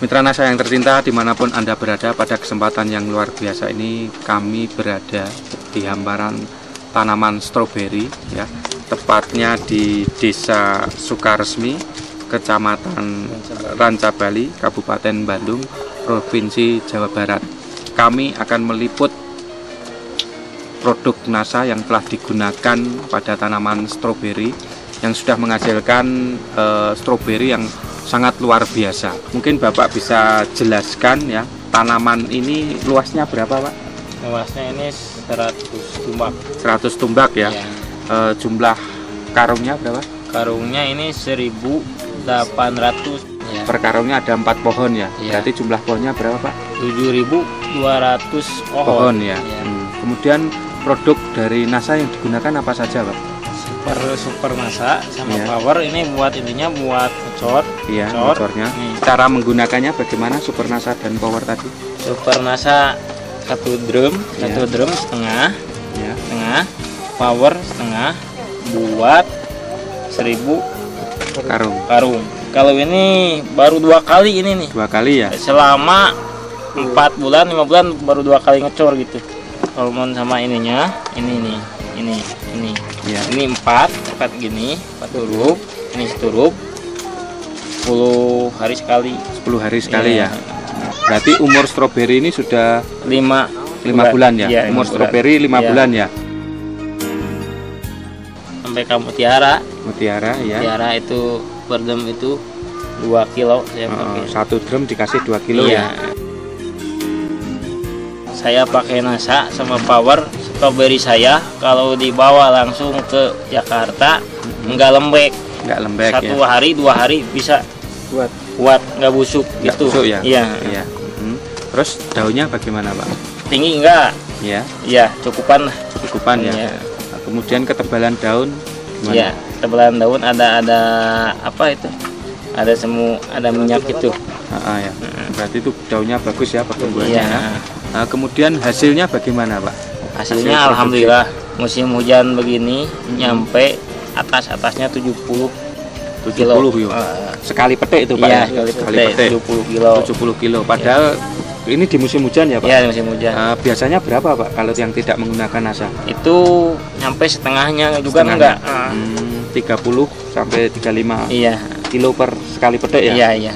Mitra NASA yang tercinta, dimanapun Anda berada, pada kesempatan yang luar biasa ini kami berada di hamparan tanaman stroberi, ya, tepatnya di Desa Sukaresmi, Kecamatan Rancabali, Kabupaten Bandung, Provinsi Jawa Barat. Kami akan meliput produk NASA yang telah digunakan pada tanaman stroberi yang sudah menghasilkan stroberi yang sangat luar biasa. Mungkin Bapak bisa jelaskan ya, tanaman ini luasnya berapa, Pak? Luasnya ini 100 tumbak. 100 tumbak ya. Jumlah karungnya berapa? Karungnya ini 1.800 ya. Per karungnya ada 4 pohon ya. Berarti jumlah pohonnya berapa, Pak? 7.200 pohon ya. Kemudian produk dari NASA yang digunakan apa saja, Pak? Super NASA sama Power ini buat intinya buat ngecor. Iya, motornya. Cara menggunakannya bagaimana Super NASA dan Power tadi? Super NASA satu drum setengah, setengah, Power setengah, buat 1.000 karung. Kalau ini baru 2 kali ini nih. 2 kali ya? Selama 4 bulan, 5 bulan baru 2 kali ngecor gitu. Hormon sama ininya, ini. Ya. Ini 4 gini, 4 huruf, ini seturup 10 hari sekali. 10 hari sekali ya. Berarti umur stroberi ini sudah 5 bulan ya. Umur stroberi 5 bulan ya. Sampai kamu mutiara ya. Mutiara itu per drum itu 2 kilo saya pakai. 1 drum dikasih 2 kilo ya. Saya pakai NASA sama Power. Stroberi saya kalau dibawa langsung ke Jakarta nggak lembek. Satu hari 2 hari bisa kuat nggak busuk gitu. Busuk ya. Iya. Terus daunnya bagaimana, Pak? Tinggi enggak? Iya, cukupan ya. Nah, kemudian ketebalan daun gimana? Iya, ketebalan daun ada apa itu? Ada minyak itu. Ya. Berarti itu daunnya bagus ya pertumbuhannya. Iya. Nah, kemudian hasilnya bagaimana, Pak? Hasilnya alhamdulillah musim hujan begini nyampe atasnya 70 kilo. Sekali petik itu, Pak? Iya, sekali petik 70 kilo. Padahal ini di musim hujan ya, Pak? Iya, di musim hujan. Biasanya berapa, Pak, kalau yang tidak menggunakan NASA? Itu nyampe setengahnya juga enggak. 30 sampai 35 kilo per sekali petik ya? Iya.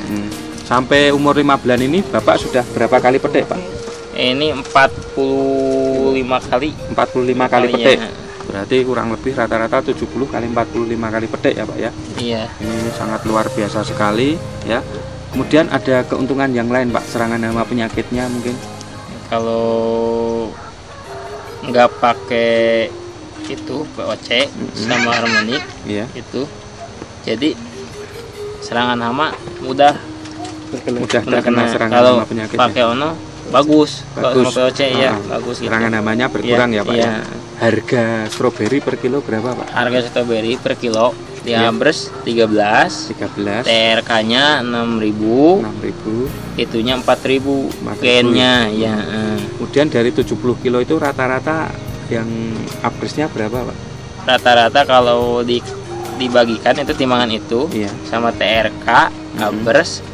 Sampai umur 5 bulan ini Bapak sudah berapa kali petik, Pak? Ini 45 kali. 45 kali petik. Berarti kurang lebih rata-rata 70 kali 45 kali petik ya, Pak ya? Iya. Ini sangat luar biasa sekali ya. Kemudian ada keuntungan yang lain, Pak, serangan hama penyakitnya mungkin? Kalau nggak pakai itu POC sama harmonik itu, jadi serangan hama mudah terkena serangan hama penyakit. Pakai ono bagus. Kalau POC bagus gitu. Serangan hamanya berkurang ya, Pak ya. Harga stroberi per kilo berapa, Pak? Harga stroberi per kilo di Ambres 13. TRK-nya 6.000. Itunya 4.000. Gennya ya. Kemudian dari 70 kilo itu rata-rata yang Ambresnya berapa, Pak? Rata-rata kalau dibagikan itu timbangan itu sama TRK, Ambres,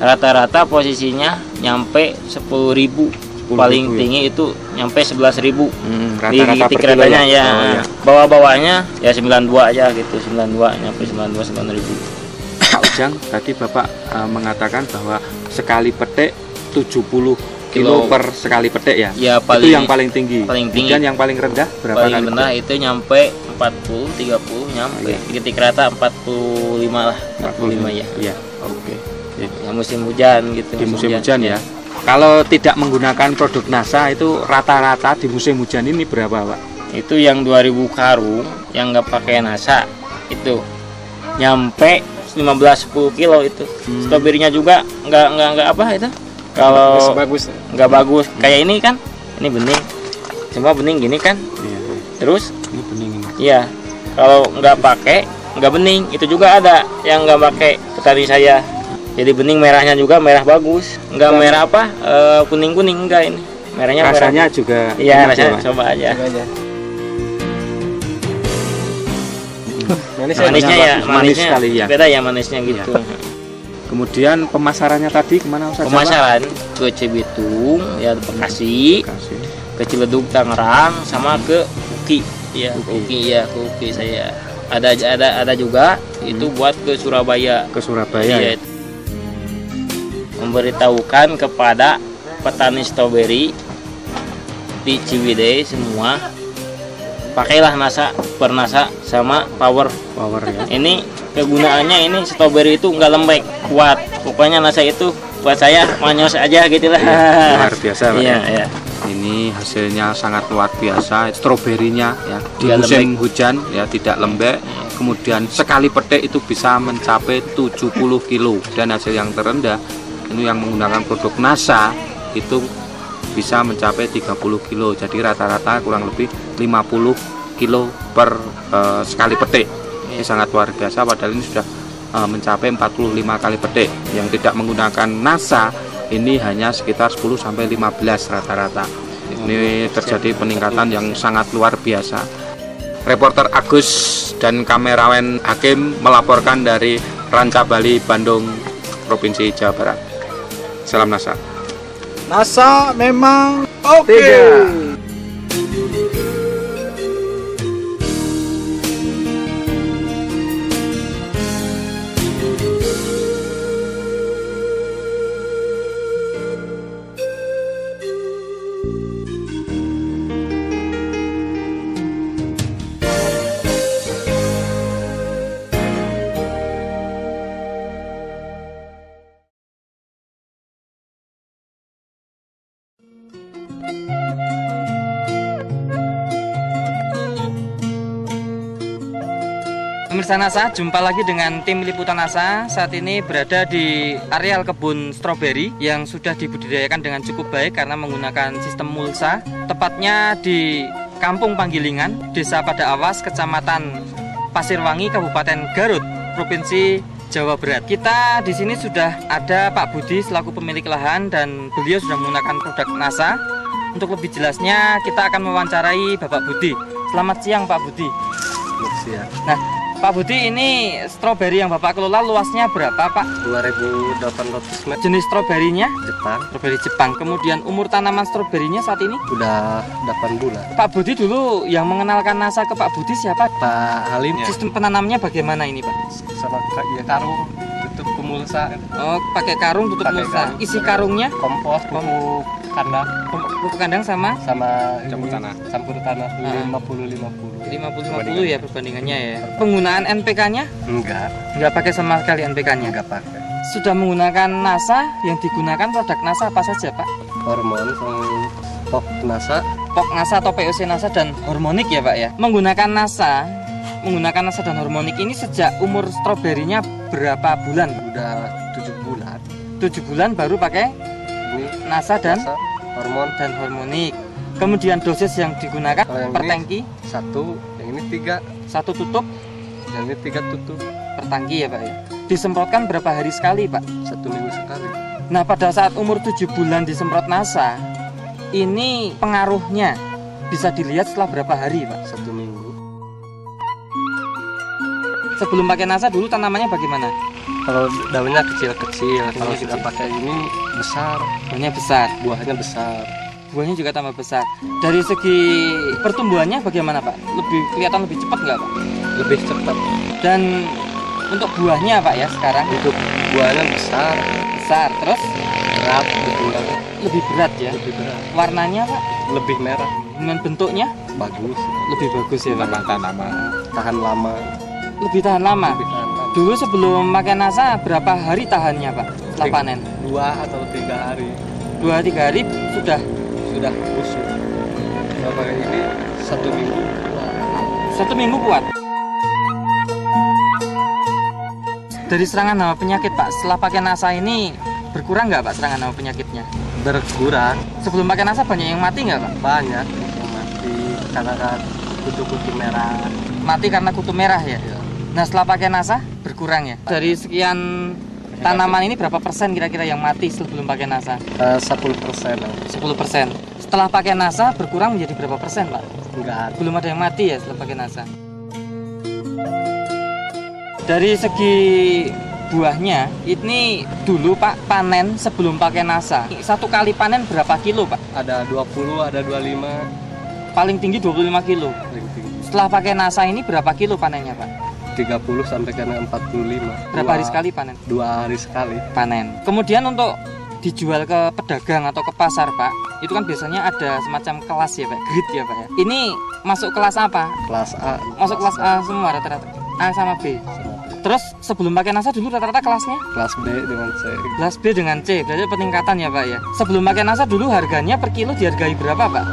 rata-rata posisinya nyampe 10.000. Paling tinggi itu nyampe 11.000. Rata-rata di keretanya ya. Bawah-bawahnya ya 92 aja gitu, 92 nyampe 9.000. Pak Ujang, tadi Bapak mengatakan bahwa sekali petik 70 kilo per sekali petik ya? Itu yang paling tinggi. Kemudian yang paling rendah berapa kali? Paling rendah itu nyampe 40, 30 nyampe. Di kereta 45 lah, 45 ya. Iya, oke. Ya musim hujan gitu. Di musim hujan ya. Kalau tidak menggunakan produk NASA itu rata-rata di musim hujan ini berapa, Pak? Itu yang 2.000 karung yang nggak pakai NASA itu nyampe 15-10 kilo itu. Stroberinya juga nggak apa itu. Kalau nggak bagus kayak ini kan, ini bening, cuma bening gini kan. Terus ini bening. Iya, kalau nggak pakai nggak bening. Itu juga ada yang nggak pakai petani saya. Jadi bening, merahnya juga merah bagus, nggak merah apa kuning enggak, ini merahnya rasanya merah. Juga iya, rasanya coba aja. Manisnya sekali ya. Beda ya manisnya gitu. Kemudian pemasarannya tadi kemana Ustaz? Pemasaran ke Cibitung, ya Bekasi, ke Ciledug Tangerang, sama ke Uki. Ya, Uki ya, ke Uki saya. Ada juga itu buat ke Surabaya. Ke Surabaya. Ya. Memberitahukan kepada petani stroberi di Ciwidey semua, pakailah NASA, Bernasa sama Power ya. Ini kegunaannya ini stroberi itu nggak lembek, kuat. Pokoknya NASA itu buat saya manyos aja gitulah. Ya, luar biasa Pak. Iya, ya. Ini hasilnya sangat luar biasa. Stroberinya ya di Tidak musim lembek. hujan ya tidak lembek. Kemudian sekali petik itu bisa mencapai 70 kilo, dan hasil yang terendah ini yang menggunakan produk NASA itu bisa mencapai 30 kilo. Jadi rata-rata kurang lebih 50 kilo per sekali petik. Ini sangat luar biasa, padahal ini sudah mencapai 45 kali petik. Yang tidak menggunakan NASA ini hanya sekitar 10 sampai 15 rata-rata. Ini terjadi peningkatan yang sangat luar biasa. Reporter Agus dan kameramen Hakim melaporkan dari Ranca Bali, Bandung, Provinsi Jawa Barat. Salam NASA. NASA memang oke. Pemirsa NASA, jumpa lagi dengan tim liputan NASA. Saat ini berada di areal kebun stroberi yang sudah dibudidayakan dengan cukup baik karena menggunakan sistem mulsa. Tepatnya di Kampung Panggilingan, Desa Pada Awas, Kecamatan Pasirwangi, Kabupaten Garut, Provinsi Jawa Barat. Kita di sini sudah ada Pak Budi selaku pemilik lahan dan beliau sudah menggunakan produk NASA. Untuk lebih jelasnya kita akan mewawancarai Bapak Budi. Selamat siang Pak Budi. Selamat siang. Nah, Pak Budi, ini stroberi yang Bapak kelola luasnya berapa Pak? 2.800 meter. Jenis stroberinya? Jepang. Stroberi Jepang. Kemudian umur tanaman stroberinya saat ini? Udah 8 bulan. Pak Budi dulu yang mengenalkan NASA ke Pak Budi siapa? Pak Halim Sistem penanamnya bagaimana ini Pak? sama ya, karung tutup pemulsa, Oh, pakai karung tutup Pakai mulsa. karung. Isi karungnya kompos, pupuk kandang, pupuk kandang sama campur tanah Ah. 50-50. 50-50 ya perbandingannya ya. Penggunaan NPK-nya? Nggak pakai sama sekali NPK-nya. Enggak pakai. Sudah menggunakan NASA, yang digunakan produk NASA apa saja Pak? Hormon sama pok NASA POK NASA atau POC NASA dan hormonik ya Pak ya. Menggunakan NASA dan hormonik ini sejak umur stroberinya berapa bulan? udah 7 bulan. 7 bulan baru pakai Ini NASA dan hormon hormonik. Kemudian dosis yang digunakan Kalau yang per ini- tangki 1, yang ini 3, 1 tutup yang ini 3 tutup. per tangki ya Pak ya. Disemprotkan berapa hari sekali Pak? 1 minggu sekali. Nah, pada saat umur 7 bulan disemprot NASA, ini pengaruhnya bisa dilihat setelah berapa hari Pak? 1 minggu. Sebelum pakai NASA dulu tanamannya bagaimana? Kalau daunnya kecil-kecil, kalau sudah pakai ini besar, Daunnya besar, buahnya besar. buahnya juga tambah besar. Dari segi pertumbuhannya bagaimana Pak? Kelihatan lebih cepat nggak Pak? Lebih cepat. Dan untuk buahnya Pak ya sekarang Untuk buahnya besar, besar, terus berat, berat, lebih berat ya. lebih berat, Warnanya Pak, lebih merah, dengan bentuknya bagus, lebih bagus ya Pak. tahan lama, Lebih tahan lama. lebih tahan lama. Dulu sebelum pakai NASA berapa hari tahannya Pak setelah panen? 2 atau 3 hari 2-3 hari sudah sudah busuk. Kalau pakai ini 1 minggu. 1 minggu kuat. Dari serangan hama penyakit Pak, setelah pakai NASA ini berkurang nggak Pak serangan hama penyakitnya? Berkurang Sebelum pakai NASA banyak yang mati nggak Pak? banyak yang mati karena kutu-kutu merah. Mati karena kutu merah ya? Nah setelah pakai NASA berkurang ya? Dari sekian tanaman ini berapa persen kira-kira yang mati sebelum pakai NASA? 10%. 10%. Setelah pakai NASA berkurang menjadi berapa persen Pak? Enggak. Belum ada yang mati ya setelah pakai NASA. Dari segi buahnya ini dulu Pak panen sebelum pakai NASA. Satu kali panen berapa kilo Pak? Ada 20, ada 25. Paling tinggi 25 kilo. Paling tinggi. Setelah pakai NASA ini berapa kilo panennya Pak? 30 sampai ke 45. Berapa hari sekali panen? 2 hari sekali Panen. Kemudian untuk dijual ke pedagang atau ke pasar Pak, itu kan biasanya ada semacam kelas ya Pak, grade ya Pak ya. Ini masuk kelas apa? kelas A. Masuk kelas A semua rata-rata. A sama B. Terus sebelum pakai NASA dulu rata-rata kelasnya? Kelas B dengan C. Kelas B dengan C, berarti peningkatan ya Pak ya. Sebelum pakai NASA dulu harganya per kilo dihargai berapa Pak?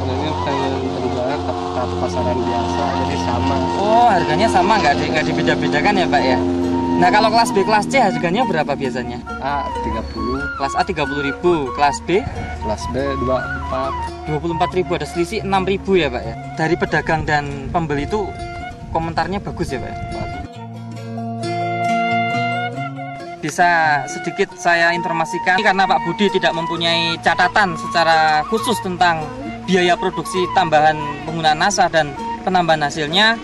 Ini penjualan ke pasaran biasa, jadi sama. Oh, harganya sama, nggak dibeda-bedakan ya Pak ya. Nah, kalau kelas B, kelas C harganya berapa biasanya? A 30, Kelas A 30.000, kelas B kelas B 24. 24.000, ada selisih 6.000 ya Pak ya. Dari pedagang dan pembeli itu komentarnya bagus ya Pak ya. Bisa sedikit saya informasikan karena Pak Budi tidak mempunyai catatan secara khusus tentang biaya produksi tambahan penggunaan NASA dan penambahan hasilnya.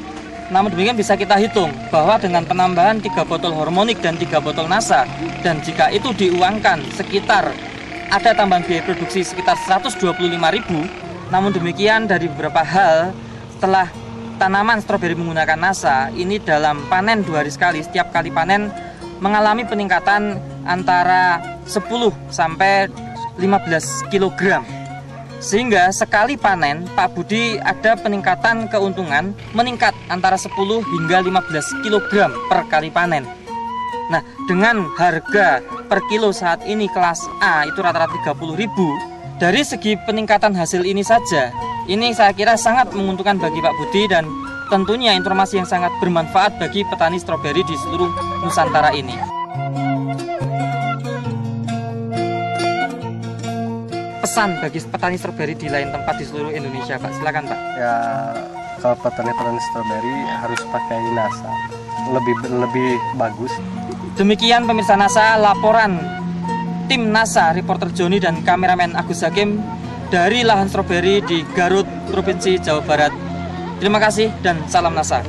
Namun demikian bisa kita hitung bahwa dengan penambahan 3 botol hormonik dan 3 botol NASA, dan jika itu diuangkan sekitar ada tambahan biaya produksi sekitar 125.000. Namun demikian dari beberapa hal, setelah tanaman stroberi menggunakan NASA ini dalam panen 2 hari sekali, setiap kali panen mengalami peningkatan antara 10 sampai 15 kg. Sehingga sekali panen Pak Budi ada peningkatan keuntungan meningkat antara 10 hingga 15 kg per kali panen. Nah, dengan harga per kilo saat ini kelas A itu rata-rata 30.000, dari segi peningkatan hasil ini saja, ini saya kira sangat menguntungkan bagi Pak Budi dan tentunya informasi yang sangat bermanfaat bagi petani stroberi di seluruh Nusantara ini. Pesan bagi petani stroberi di lain tempat di seluruh Indonesia Pak, silakan Pak. Ya, kalau petani-petani stroberi harus pakai NASA, lebih bagus. Demikian pemirsa NASA, laporan tim NASA, reporter Joni dan kameramen Agus Hakim dari lahan stroberi di Garut, Provinsi Jawa Barat. Terima kasih dan salam NASA.